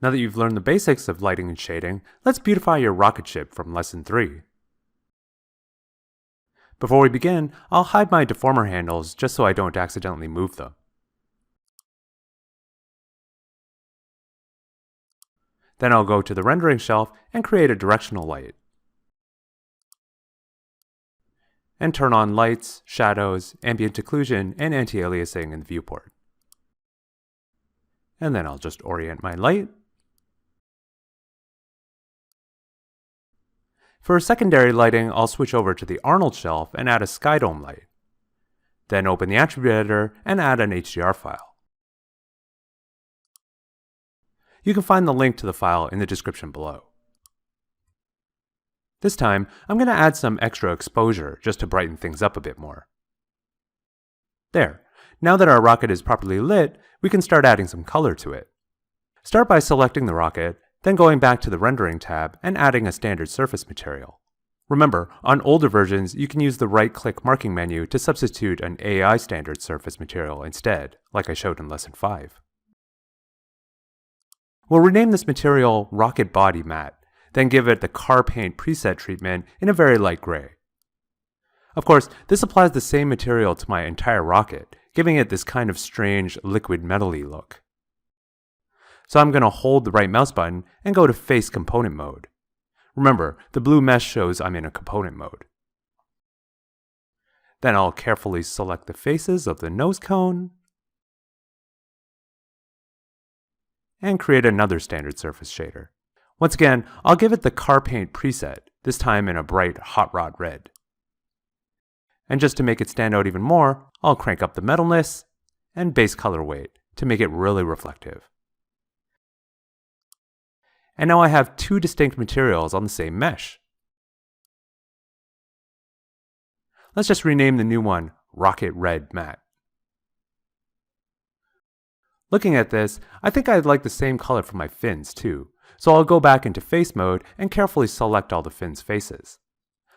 Now that you've learned the basics of lighting and shading, let's beautify your rocket ship from Lesson 3. Before we begin, I'll hide my deformer handles just so I don't accidentally move them. Then I'll go to the rendering shelf and create a directional light. And turn on lights, shadows, ambient occlusion, and anti-aliasing in the viewport. And then I'll just orient my light. For secondary lighting, I'll switch over to the Arnold shelf and add a skydome light. Then open the attribute editor and add an HDR file. You can find the link to the file in the description below. This time, I'm going to add some extra exposure just to brighten things up a bit more. There. Now that our rocket is properly lit, we can start adding some color to it. Start by selecting the rocket, then going back to the Rendering tab and adding a standard surface material. Remember, on older versions, you can use the right-click marking menu to substitute an AI standard surface material instead, like I showed in Lesson 5. We'll rename this material Rocket Body Matte, then give it the car paint preset treatment in a very light gray. Of course, this applies the same material to my entire rocket, giving it this kind of strange liquid metal-y look. So I'm going to hold the right mouse button and go to Face Component Mode. Remember, the blue mesh shows I'm in a component mode. Then I'll carefully select the faces of the nose cone and create another standard surface shader. Once again, I'll give it the car paint preset, this time in a bright hot rod red. And just to make it stand out even more, I'll crank up the metalness and base color weight to make it really reflective. And now I have two distinct materials on the same mesh. Let's just rename the new one Rocket Red Matte. Looking at this, I think I'd like the same color for my fins too, so I'll go back into face mode and carefully select all the fins' faces.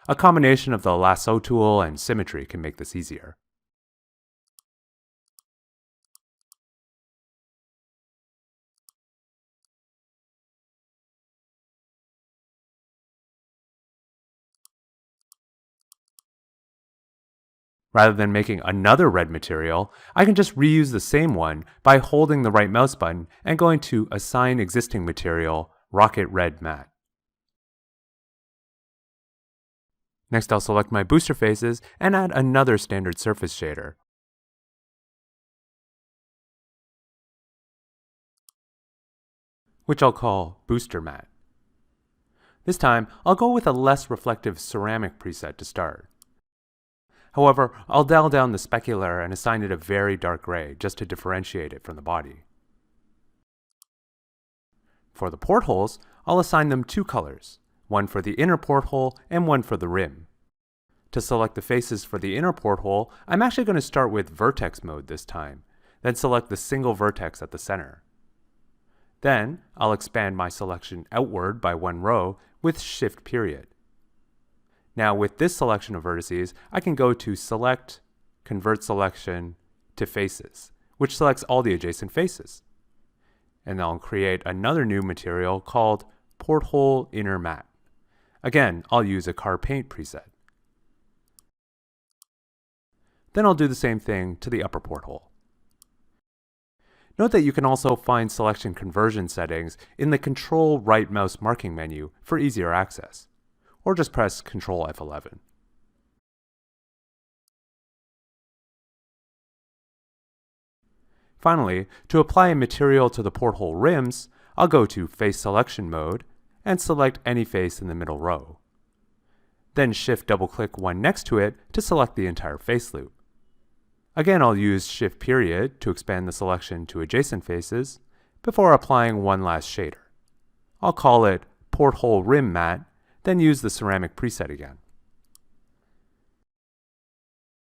A combination of the lasso tool and symmetry can make this easier. Rather than making another red material, I can just reuse the same one by holding the right mouse button and going to Assign Existing Material, Rocket Red Matte. Next I'll select my booster faces and add another standard surface shader. Which I'll call Booster Matte. This time, I'll go with a less reflective ceramic preset to start. However, I'll dial down the specular and assign it a very dark gray just to differentiate it from the body. For the portholes, I'll assign them two colors, one for the inner porthole and one for the rim. To select the faces for the inner porthole, I'm actually going to start with vertex mode this time, then select the single vertex at the center. Then, I'll expand my selection outward by one row with Shift period. Now with this selection of vertices, I can go to Select, Convert Selection to Faces, which selects all the adjacent faces. And I'll create another new material called Porthole Inner Matte. Again, I'll use a car paint preset. Then I'll do the same thing to the upper porthole. Note that you can also find selection conversion settings in the Control right mouse marking menu for easier access, or just press Ctrl F11. Finally, to apply a material to the porthole rims, I'll go to Face Selection mode and select any face in the middle row. Then Shift double-click one next to it to select the entire face loop. Again, I'll use Shift period to expand the selection to adjacent faces before applying one last shader. I'll call it Porthole Rim Matte, then use the ceramic preset again.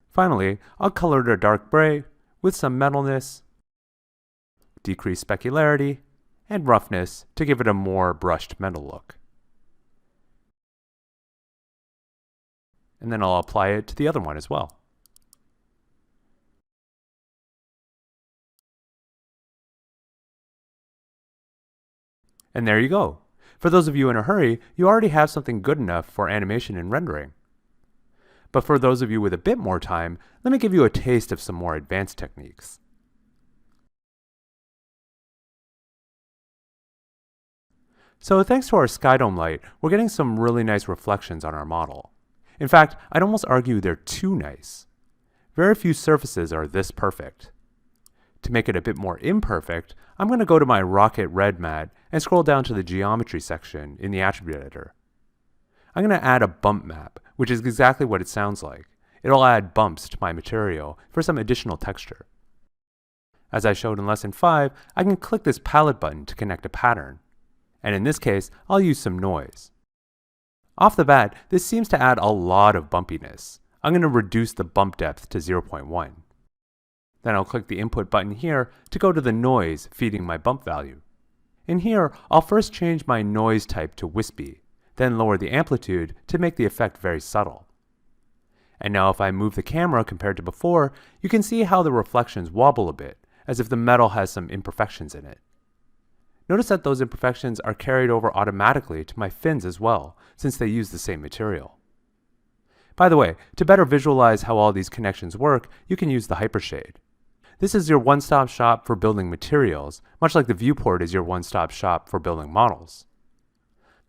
Finally, I'll color it a dark gray with some metalness, decrease specularity, and roughness to give it a more brushed metal look. And then I'll apply it to the other one as well. And there you go. For those of you in a hurry, you already have something good enough for animation and rendering. But for those of you with a bit more time, let me give you a taste of some more advanced techniques. So thanks to our skydome light, we're getting some really nice reflections on our model. In fact, I'd almost argue they're too nice. Very few surfaces are this perfect. To make it a bit more imperfect, I'm going to go to my Rocket Red mat and scroll down to the geometry section in the attribute editor. I'm going to add a bump map, which is exactly what it sounds like. It'll add bumps to my material for some additional texture. As I showed in lesson 5, I can click this palette button to connect a pattern. And in this case, I'll use some noise. Off the bat, this seems to add a lot of bumpiness. I'm going to reduce the bump depth to 0.1. Then I'll click the input button here to go to the noise feeding my bump value. In here, I'll first change my noise type to wispy, then lower the amplitude to make the effect very subtle. And now if I move the camera compared to before, you can see how the reflections wobble a bit, as if the metal has some imperfections in it. Notice that those imperfections are carried over automatically to my fins as well, since they use the same material. By the way, to better visualize how all these connections work, you can use the Hypershade. This is your one-stop shop for building materials, much like the viewport is your one-stop shop for building models.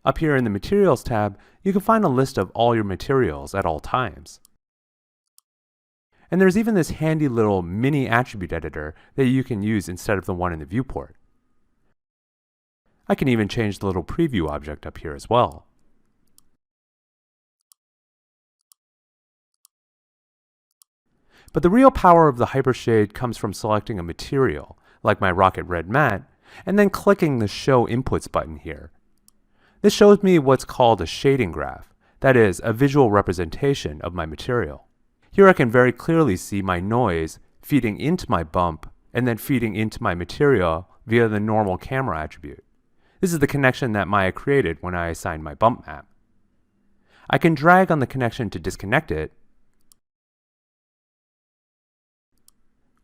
Up here in the Materials tab, you can find a list of all your materials at all times. And there's even this handy little mini attribute editor that you can use instead of the one in the viewport. I can even change the little preview object up here as well. But the real power of the Hypershade comes from selecting a material, like my Rocket Red mat, and then clicking the Show Inputs button here. This shows me what's called a shading graph, that is, a visual representation of my material. Here I can very clearly see my noise feeding into my bump and then feeding into my material via the normal camera attribute. This is the connection that Maya created when I assigned my bump map. I can drag on the connection to disconnect it,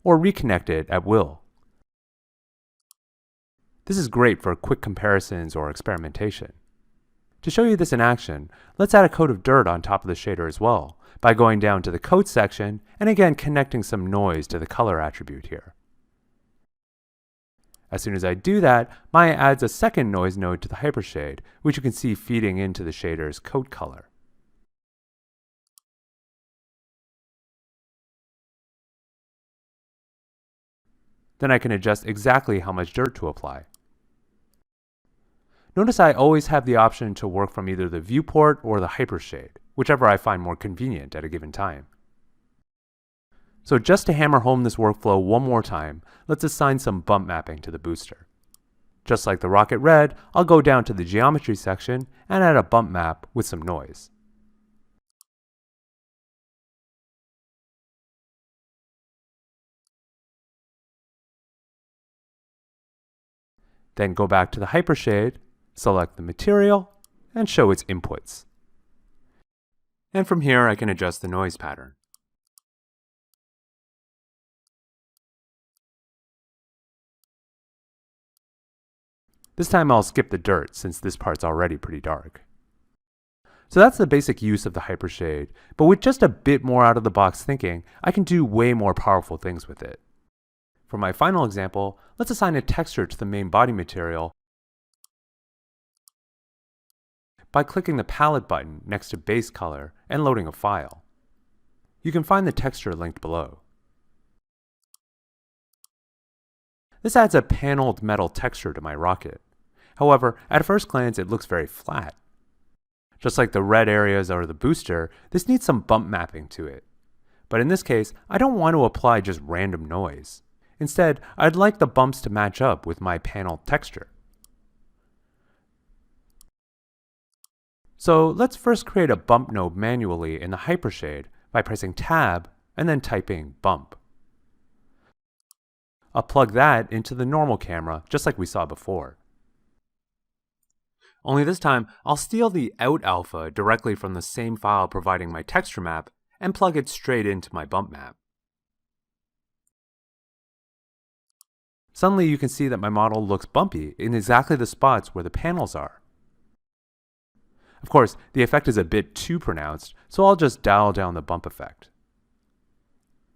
or reconnect it at will. This is great for quick comparisons or experimentation. To show you this in action, let's add a coat of dirt on top of the shader as well, by going down to the coat section and again connecting some noise to the color attribute here. As soon as I do that, Maya adds a second noise node to the Hypershade, which you can see feeding into the shader's coat color. Then I can adjust exactly how much dirt to apply. Notice I always have the option to work from either the viewport or the Hypershade, whichever I find more convenient at a given time. So just to hammer home this workflow one more time, let's assign some bump mapping to the booster. Just like the Rocket Red, I'll go down to the geometry section and add a bump map with some noise. Then go back to the Hypershade, select the material, and show its inputs. And from here I can adjust the noise pattern. This time I'll skip the dirt since this part's already pretty dark. So that's the basic use of the Hypershade, but with just a bit more out-of-the-box thinking, I can do way more powerful things with it. For my final example, let's assign a texture to the main body material by clicking the palette button next to base color and loading a file. You can find the texture linked below. This adds a paneled metal texture to my rocket. However, at first glance it looks very flat. Just like the red areas or the booster, this needs some bump mapping to it. But in this case, I don't want to apply just random noise. Instead, I'd like the bumps to match up with my paneled texture. So let's first create a bump node manually in the Hypershade by pressing Tab and then typing bump. I'll plug that into the normal camera just like we saw before. Only this time, I'll steal the out alpha directly from the same file providing my texture map and plug it straight into my bump map. Suddenly you can see that my model looks bumpy in exactly the spots where the panels are. Of course, the effect is a bit too pronounced, so I'll just dial down the bump effect.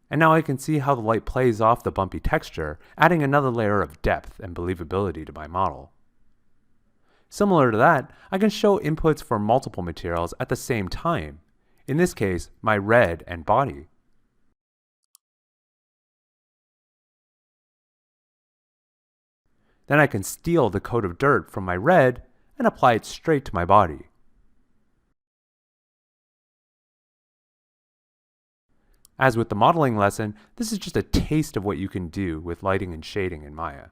And now I can see how the light plays off the bumpy texture, adding another layer of depth and believability to my model. Similar to that, I can show inputs for multiple materials at the same time, in this case, my red and body. Then I can steal the coat of dirt from my red and apply it straight to my body. As with the modeling lesson, this is just a taste of what you can do with lighting and shading in Maya.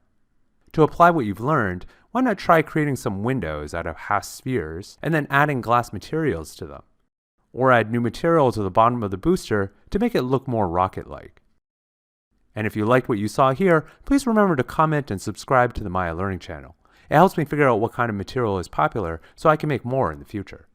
To apply what you've learned, why not try creating some windows out of half spheres and then adding glass materials to them? Or add new material to the bottom of the booster to make it look more rocket-like. And if you liked what you saw here, please remember to comment and subscribe to the Maya Learning channel. It helps me figure out what kind of material is popular so I can make more in the future.